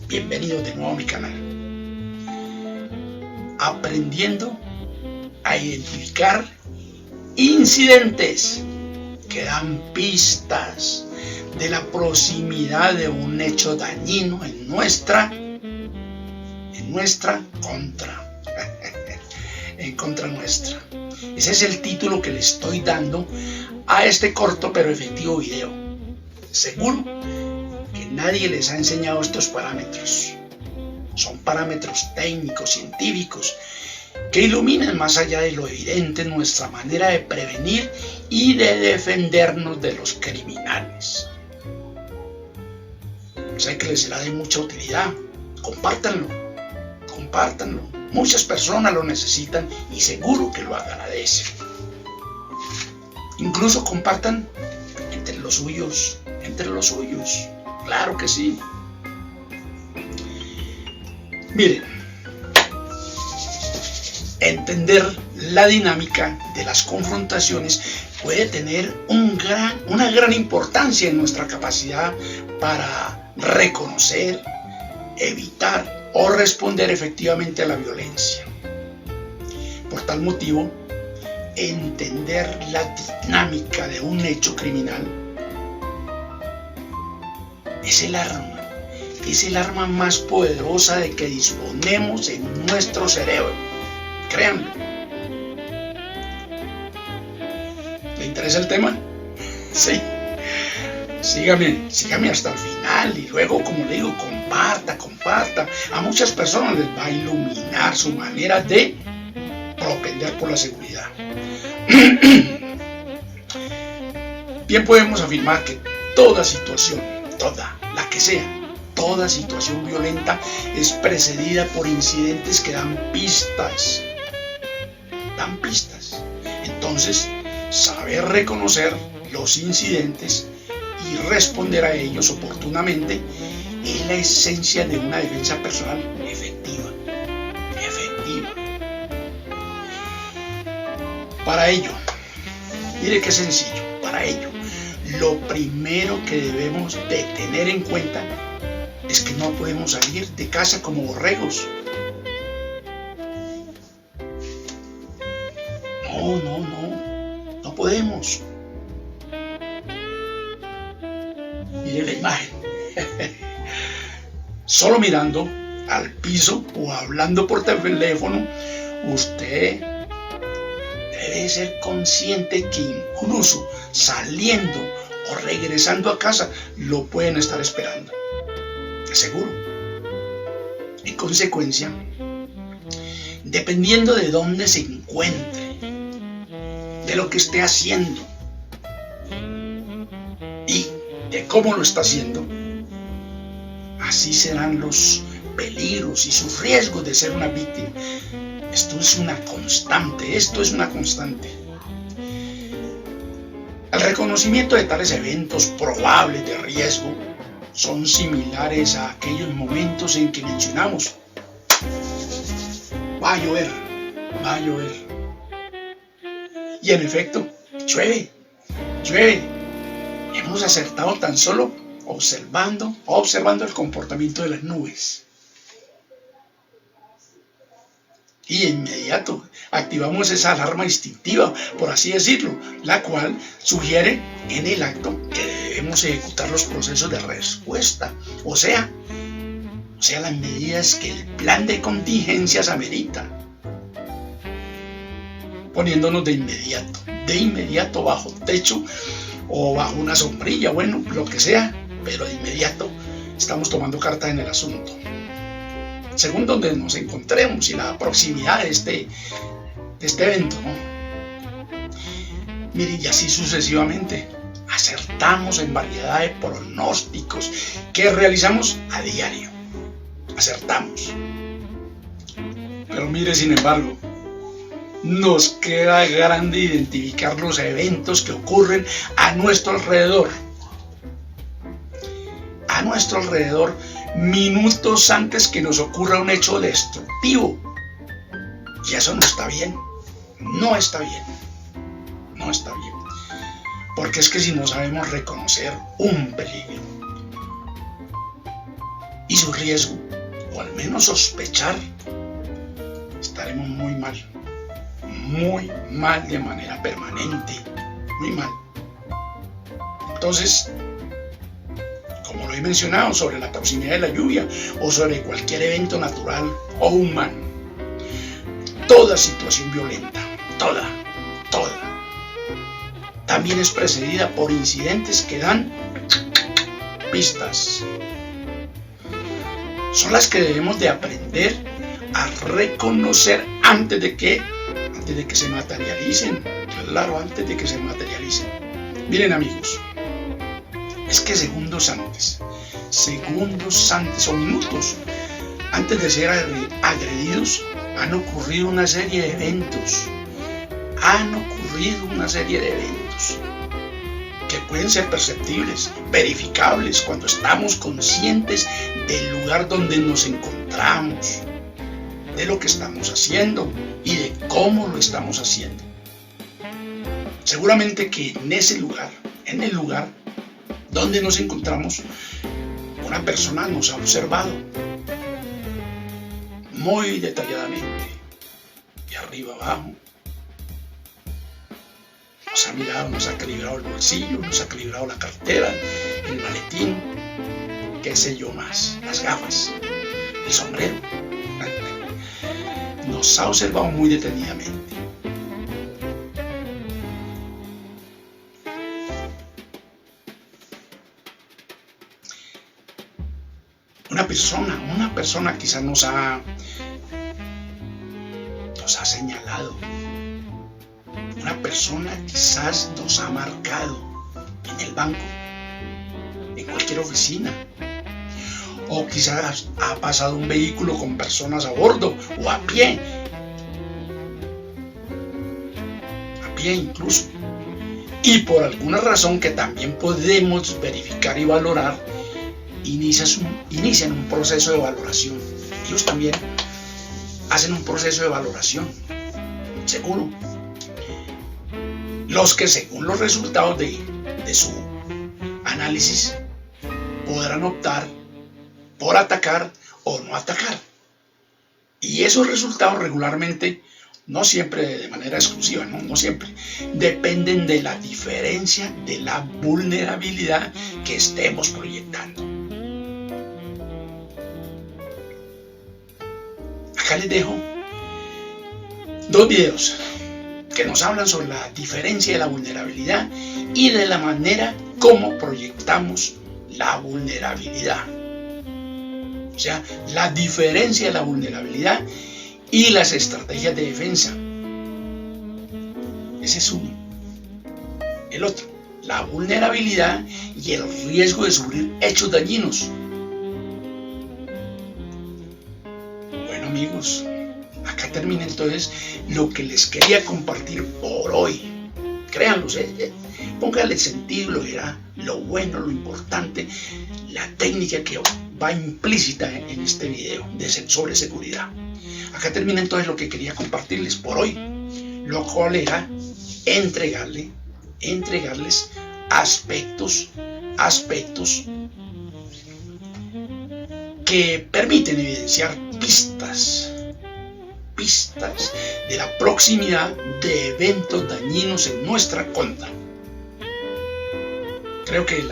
Bienvenidos de nuevo a mi canal. Aprendiendo a identificar incidentes que dan pistas de la proximidad de un hecho dañino en nuestra contra. En contra nuestra. Ese es el título que le estoy dando a este corto pero efectivo video. Seguro que nadie les ha enseñado estos parámetros. Son parámetros técnicos, científicos, que iluminan más allá de lo evidente nuestra manera de prevenir y de defendernos de los criminales. Sé que les será de mucha utilidad. Compártanlo. Muchas personas lo necesitan y seguro que lo agradecen. Incluso compartan entre los suyos. Claro que sí. Miren, entender la dinámica de las confrontaciones puede tener una gran importancia en nuestra capacidad para reconocer, evitar o responder efectivamente a la violencia. Por tal motivo, entender la dinámica de un hecho criminal es el arma más poderosa de que disponemos en nuestro cerebro. Créanlo. ¿Le interesa el tema? Sí. Sígame hasta el final y luego, como le digo, comparta. A muchas personas les va a iluminar su manera de propender por la seguridad. Bien, podemos afirmar que toda situación violenta es precedida por incidentes que dan pistas. Entonces, saber reconocer los incidentes y responder a ellos oportunamente es la esencia de una defensa personal efectiva. Para ello, mire qué sencillo, lo primero que debemos de tener en cuenta es que no podemos salir de casa como borregos. No podemos. Mire la imagen. Solo mirando al piso o hablando por teléfono, usted debe ser consciente que incluso saliendo o regresando a casa lo pueden estar esperando. De seguro. En consecuencia, dependiendo de dónde se encuentre, de lo que esté haciendo y de cómo lo está haciendo, así serán los peligros y sus riesgos de ser una víctima. Esto es una constante. El reconocimiento de tales eventos probables de riesgo son similares a aquellos momentos en que mencionamos: va a llover. Y en efecto, llueve. Hemos acertado tan solo observando el comportamiento de las nubes. Y de inmediato activamos esa alarma instintiva, por así decirlo, la cual sugiere en el acto que debemos ejecutar los procesos de respuesta, o sea, las medidas que el plan de contingencias amerita, poniéndonos de inmediato bajo techo o bajo una sombrilla, bueno, lo que sea, pero de inmediato estamos tomando cartas en el asunto, según donde nos encontremos y la proximidad de este evento, ¿no? Miren, y así sucesivamente acertamos en variedad de pronósticos que realizamos a diario. Acertamos. Pero mire, sin embargo, nos queda grande identificar los eventos que ocurren a nuestro alrededor. Minutos antes que nos ocurra un hecho destructivo. Y eso no está bien. Porque es que si no sabemos reconocer un peligro y su riesgo, o al menos sospechar, estaremos muy mal de manera permanente, muy mal. Entonces, como lo he mencionado sobre la proximidad de la lluvia o sobre cualquier evento natural o humano, toda situación violenta, toda, también es precedida por incidentes que dan pistas. Son las que debemos de aprender a reconocer antes de que se materialicen. Claro, antes de que se materialicen. Miren, amigos, es que segundos antes o minutos antes de ser agredidos han ocurrido una serie de eventos. Que pueden ser perceptibles, verificables cuando estamos conscientes del lugar donde nos encontramos, de lo que estamos haciendo y de cómo lo estamos haciendo. Seguramente que en el lugar donde nos encontramos, una persona nos ha observado muy detalladamente, de arriba abajo. Nos ha mirado, nos ha calibrado el bolsillo, nos ha calibrado la cartera, el maletín, qué sé yo más, las gafas, el sombrero. Nos ha observado muy detenidamente. Una persona quizás nos ha señalado. Una persona quizás nos ha marcado en el banco, en cualquier oficina, o quizás ha pasado un vehículo con personas a bordo o a pie incluso, y por alguna razón que también podemos verificar y valorar, inician un proceso de valoración. Ellos también hacen un proceso de valoración, seguro. Los que según los resultados de su análisis podrán optar por atacar o no atacar. Y esos resultados regularmente, no siempre de manera exclusiva, no siempre, dependen de la diferencia de la vulnerabilidad que estemos proyectando. Acá les dejo 2 videos que nos hablan sobre la diferencia de la vulnerabilidad y de la manera como proyectamos la vulnerabilidad. O sea, la diferencia de la vulnerabilidad y las estrategias de defensa. Ese es uno. El otro, la vulnerabilidad y el riesgo de sufrir hechos dañinos. Bueno, amigos, acá termina entonces lo que les quería compartir por hoy. Créanlo, pónganle sentido, lo bueno, lo importante, la técnica que va implícita en este video sobre seguridad. Acá termina entonces lo que quería compartirles por hoy, lo cual era entregarles aspectos que permiten evidenciar pistas de la proximidad de eventos dañinos en nuestra contra. Creo que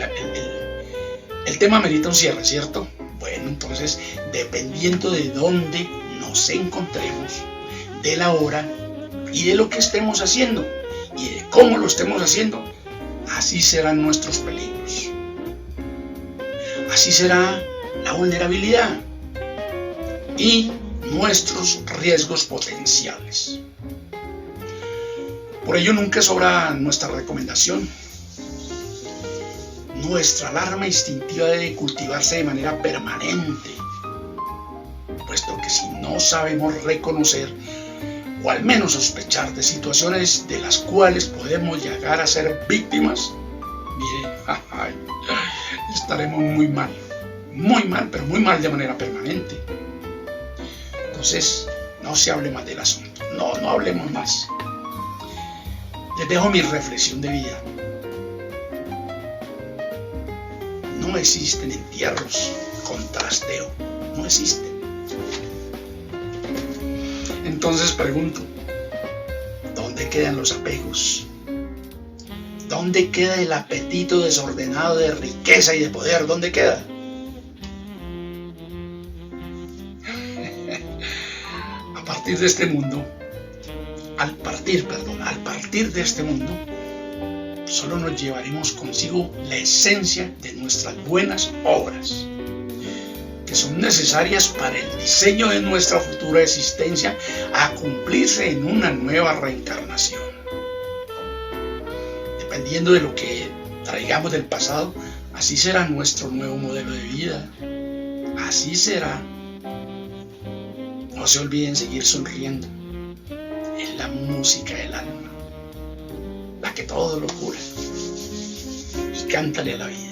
el tema merita un cierre, ¿cierto? Bueno, entonces, dependiendo de dónde nos encontremos, de la hora y de lo que estemos haciendo y de cómo lo estemos haciendo, así serán nuestros peligros. Así será la vulnerabilidad y nuestros riesgos potenciales. Por ello nunca sobra nuestra recomendación. Nuestra alarma instintiva debe cultivarse de manera permanente, puesto que si no sabemos reconocer o al menos sospechar de situaciones de las cuales podemos llegar a ser víctimas, mire, estaremos muy mal, pero muy mal de manera permanente. Entonces, no se hable más del asunto, no hablemos más. Les dejo mi reflexión de vida. No existen entierros contrasteo. No existe. Entonces pregunto, ¿dónde quedan los apegos? ¿Dónde queda el apetito desordenado de riqueza y de poder? ¿Dónde queda? Al partir de este mundo, solo nos llevaremos consigo la esencia de nuestras buenas obras, que son necesarias para el diseño de nuestra futura existencia a cumplirse en una nueva reencarnación. Dependiendo de lo que traigamos del pasado, así será nuestro nuevo modelo de vida. Así será. No se olviden seguir sonriendo. Es la música del alma, la que todo lo cura. Y cántale a la vida.